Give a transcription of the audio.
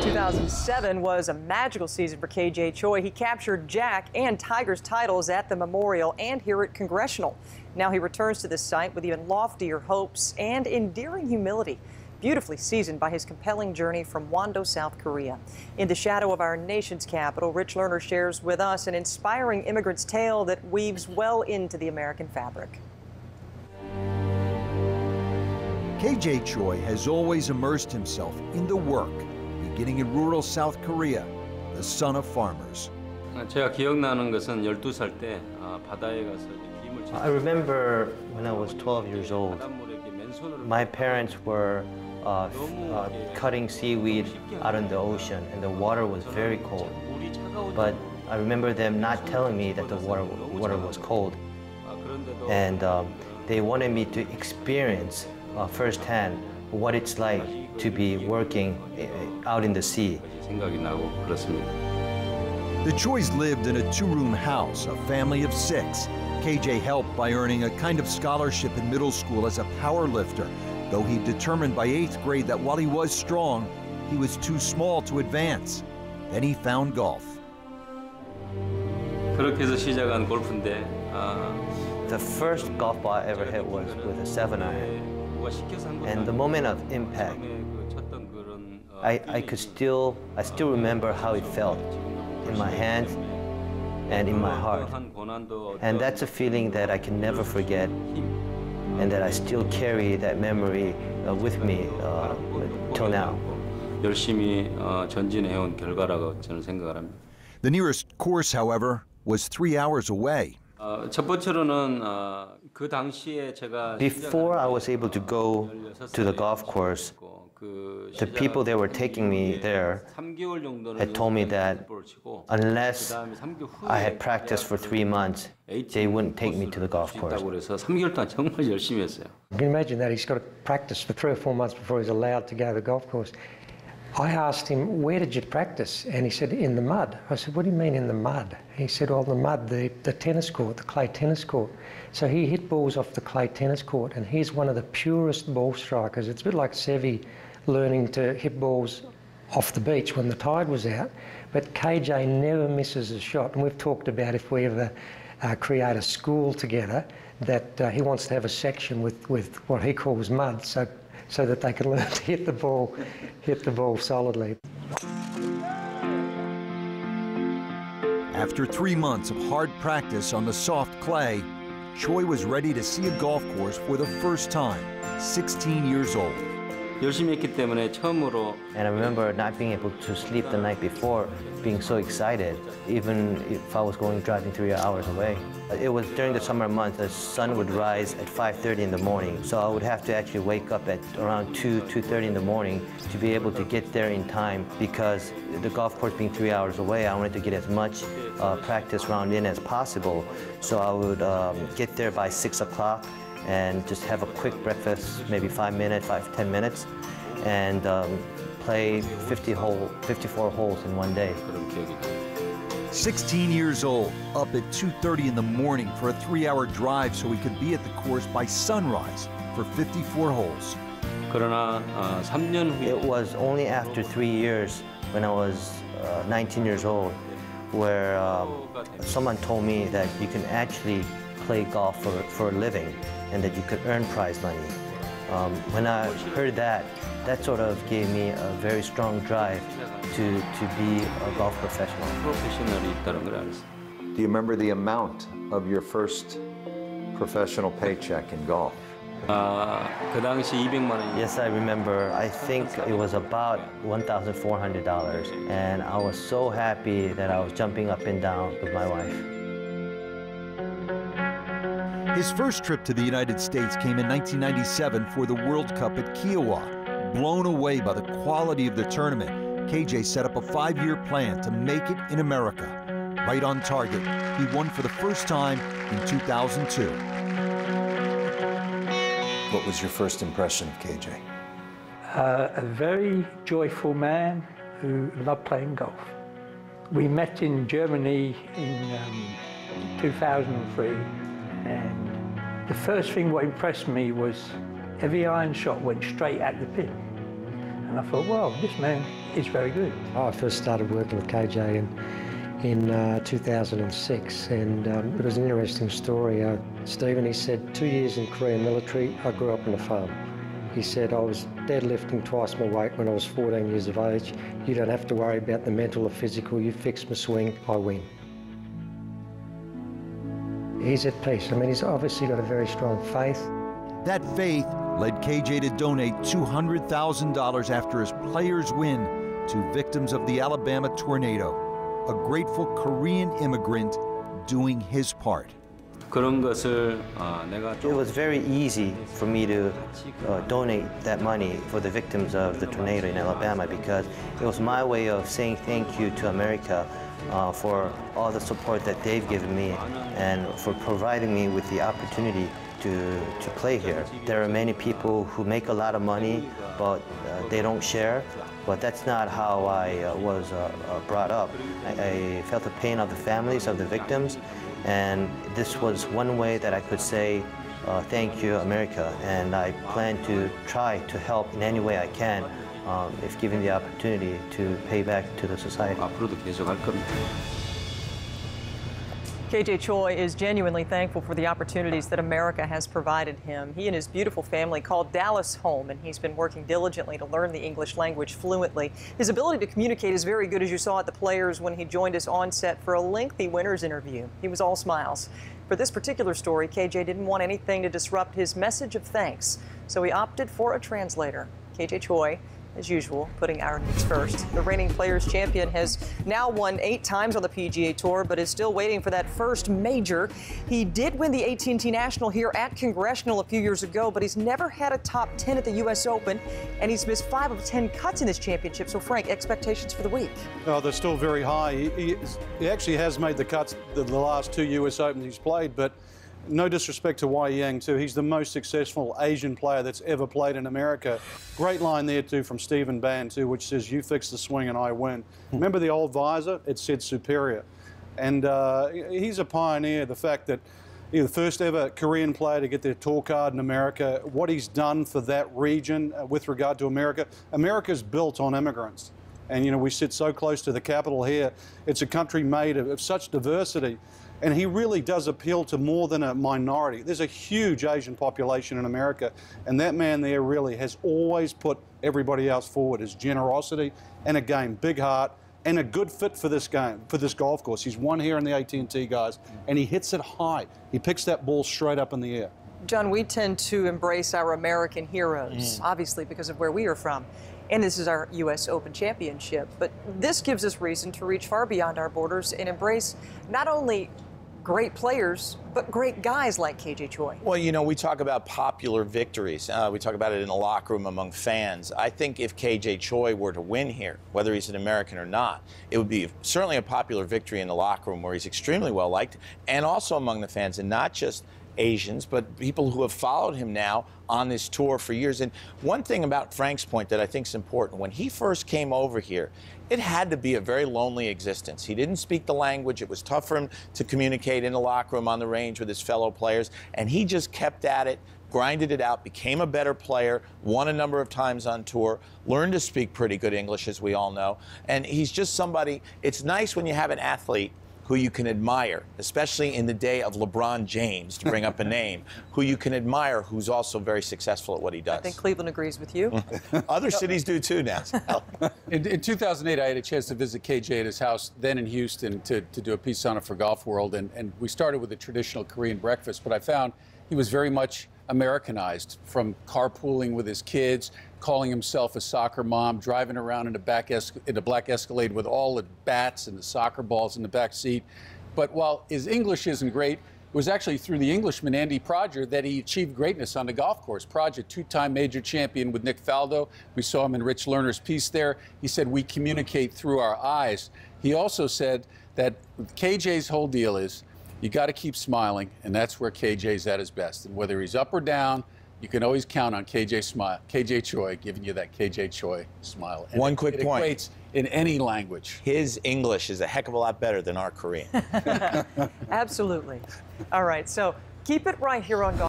2007 was a magical season for KJ Choi. He captured Jack and Tigers titles at the Memorial and here at Congressional. Now he returns to this site with even loftier hopes and endearing humility, beautifully seasoned by his compelling journey from Wando, South Korea. In the shadow of our nation's capital, Rich Lerner shares with us an inspiring immigrant's tale that weaves well into the American fabric. KJ Choi has always immersed himself in the work, beginning in rural South Korea, the son of farmers. 제가 기억나는 것은 12살 때 바다에 가서 김을 I remember when I was 12 years old, my parents were cutting seaweed out in the ocean, and the water was very cold. But I remember them not telling me that the water was cold, and they wanted me to experience firsthand what it's like to be working out in the sea. The Chois lived in a two-room house, a family of 6. KJ helped by earning a kind of scholarship in middle school as a power lifter, though he determined by 8th grade that while he was strong, he was too small to advance. Then he found golf. 그렇게 해서 시작한 골프인데 The first golf ball I ever hit was with a 7-iron. And the moment of impact, I still remember how it felt in my hands and in my heart. And that's a feeling that I can never forget, and that I still carry that memory with me till now. 열심히 전진해온 결과라고 저는 생각을 합니다. The nearest course, however, was 3 hours away. 첫 번째로는 그 당시에 제가 Before I was able to go to the golf course, the people that were taking me there had told me that unless I had practiced for 3 months, they wouldn't take me to the golf course. 그래서 3개월 동안 정말 열심히 했어요. You can imagine that he's got to practice for 3 or 4 months before he's allowed to go to the golf course. I asked him, where did you practice? And he said, in the mud. I said, what do you mean in the mud? He said, well, the mud, the tennis court, the clay tennis court. So he hit balls off the clay tennis court, and he's one of the purest ball strikers. It's a bit like Seve learning to hit balls off the beach when the tide was out, but KJ never misses a shot. And we've talked about if we ever create a school together, that he wants to have a section with what he calls mud, so that they can learn to hit the ball solidly. After 3 months of hard practice on the soft clay, Choi was ready to see a golf course for the first time, 16 years old. 열심히 했기 때문에 처음으로. And I remember not being able to sleep the night before, being so excited, even if I was driving 3 hours away. It was during the summer months, the sun would rise at 5:30 in the morning, so I would have to actually wake up at around 2:30 in the morning to be able to get there in time, because the golf course being 3 hours away, I wanted to get as much practice round in as possible. So I would get there by 6 o'clock and just have a quick breakfast, maybe 10 minutes, and play 54 holes in one day. 16 years old, up at 2:30 in the morning for a 3-hour drive so he could be at the course by sunrise for 54 holes. 그러나 3년 후에 It was only after 3 years, when I was 19 years old, where someone told me that you can actually play golf for a living, and that you could earn prize money. When I heard that, that sort of gave me a very strong drive to be a golf professional. Do you remember the amount of your first professional paycheck in golf? 그 당시 200만 원. Yes, I remember. I think it was about $1,400, and I was so happy that I was jumping up and down with my wife. His first trip to the United States came in 1997 for the World Cup at Kiowa. Blown away by the quality of the tournament, KJ set up a 5-year plan to make it in America. Right on target, he won for the first time in 2002. What was your first impression of KJ? A very joyful man who loved playing golf. We met in Germany in 2003, and the first thing what impressed me was every iron shot went straight at the pin. And I thought, well, this man is very good. I first started working with KJ in 2006, and it was an interesting story. Stephen, he said, 2 years in Korean military, I grew up on a farm. He said, I was deadlifting twice my weight when I was 14 years of age. You don't have to worry about the mental or physical. You fix my swing, I win. He's at peace. I mean, he's obviously got a very strong faith. That faith led KJ to donate $200,000 after his players' win to victims of the Alabama tornado, a grateful Korean immigrant doing his part. It was very easy for me to donate that money for the victims of the tornado in Alabama, because it was my way of saying thank you to America for all the support that they've given me and for providing me with the opportunity to play here. There are many people who make a lot of money, but they don't share. But that's not how I was brought up. I felt the pain of the families of the victims, and this was one way that I could say thank you, America, and I plan to try to help in any way I can if given the opportunity to pay back to the society. KJ Choi is genuinely thankful for the opportunities that America has provided him. He and his beautiful family called Dallas home, and he's been working diligently to learn the English language fluently. His ability to communicate is very good, as you saw at the Players when he joined us on set for a lengthy winner's interview. He was all smiles. For this particular story, KJ didn't want anything to disrupt his message of thanks, so he opted for a translator. KJ Choi, as usual, putting our needs first. The reigning Players champion has now won 8 times on the PGA Tour, but is still waiting for that first major. He did win the AT&T National here at Congressional a few years ago, but he's never had a top 10 at the U.S. Open, and he's missed 5 of 10 cuts in this championship. So, Frank, expectations for the week? Oh, they're still very high. He actually has made the cuts the last 2 U.S. Opens he's played, but no disrespect to Wai Yang, too. He's the most successful Asian player that's ever played in America. Great line there, too, from Stephen Ban, too, which says, you fix the swing and I win. Remember the old visor? It said superior. And he's a pioneer. The fact that he's the first ever Korean player to get their tour card in America, what he's done for that region with regard to America. America's built on immigrants. And, you know, we sit so close to the capital here. It's a country made of such diversity. And he really does appeal to more than a minority. There's a huge Asian population in America, and that man there really has always put everybody else forward. His generosity and a game, big heart, and a good fit for this game, for this golf course. He's won here in the AT&T, guys, and he hits it high. He picks that ball straight up in the air. John, we tend to embrace our American heroes, obviously because of where we are from. And this is our U.S. Open Championship. But this gives us reason to reach far beyond our borders and embrace not only great players, but great guys like KJ Choi. Well, you know, we talk about popular victories. We talk about it in the locker room among fans. I think if KJ Choi were to win here, whether he's an American or not, it would be certainly a popular victory in the locker room where he's extremely well liked, and also among the fans, and not just Asians, but people who have followed him now on this tour for years. And one thing about Frank's point that I think is important, when he first came over here, it had to be a very lonely existence. He didn't speak the language. It was tough for him to communicate in the locker room, on the range with his fellow players, and he just kept at it, grinded it out, became a better player, won a number of times on tour, learned to speak pretty good English, as we all know. And he's just somebody, it's nice when you have an athlete who you can admire, especially in the day of LeBron James, to bring up a name, who you can admire, who's also very successful at what he does. I think Cleveland agrees with you. Other cities do too now. In 2008, I had a chance to visit KJ at his house, then in Houston, to do a piece on it for Golf World, and we started with a traditional Korean breakfast, but I found he was very much Americanized, from carpooling with his kids, calling himself a soccer mom, driving around in a black Escalade with all the bats and the soccer balls in the back seat. But while his English isn't great, it was actually through the Englishman, Andy Prodger, that he achieved greatness on the golf course. Prodger, 2-time major champion with Nick Faldo. We saw him in Rich Lerner's piece there. He said, we communicate through our eyes. He also said that KJ's whole deal is, you got to keep smiling, and that's where KJ's at his best. And whether he's up or down, you can always count on KJ Choi giving you that KJ Choi smile. And One quick point. It equates in any language. His English is a heck of a lot better than our Korean. Absolutely. All right, so keep it right here on Golf.